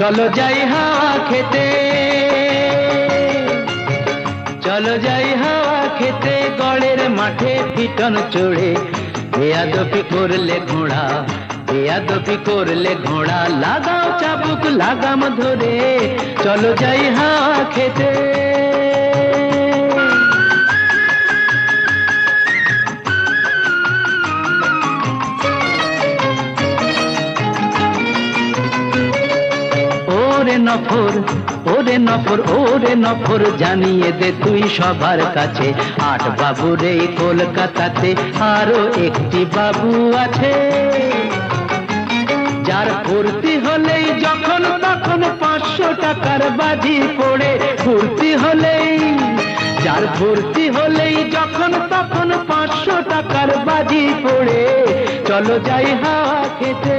চলো যাই হাওয়া খেতে, চলো যাই হাওয়া খেতে, গড়ের মাঠে পিটন চড়ে, বেয়াদবি করলে ঘোড়া, বেয়াদবি করলে ঘোড়া, লাগাও চাবুক লাগাম ধরে, চলো যাই হাওয়া খেতে। ওরে নফর, ওরে নফর, ওরে নফর, জানিয়ে দে তুই সবার কাছে, 8 বাবুর এই কলকাতাতে আরো একটি বাবু আছে, যার ফুর্তি হলেই যখন তখন 500 টাকার বাজি পড়ে, ফুর্তি হলেই, যার ফুর্তি হলেই যখন তখন 500 টাকার বাজি পড়ে, চলো যাই হাওয়া খেতে।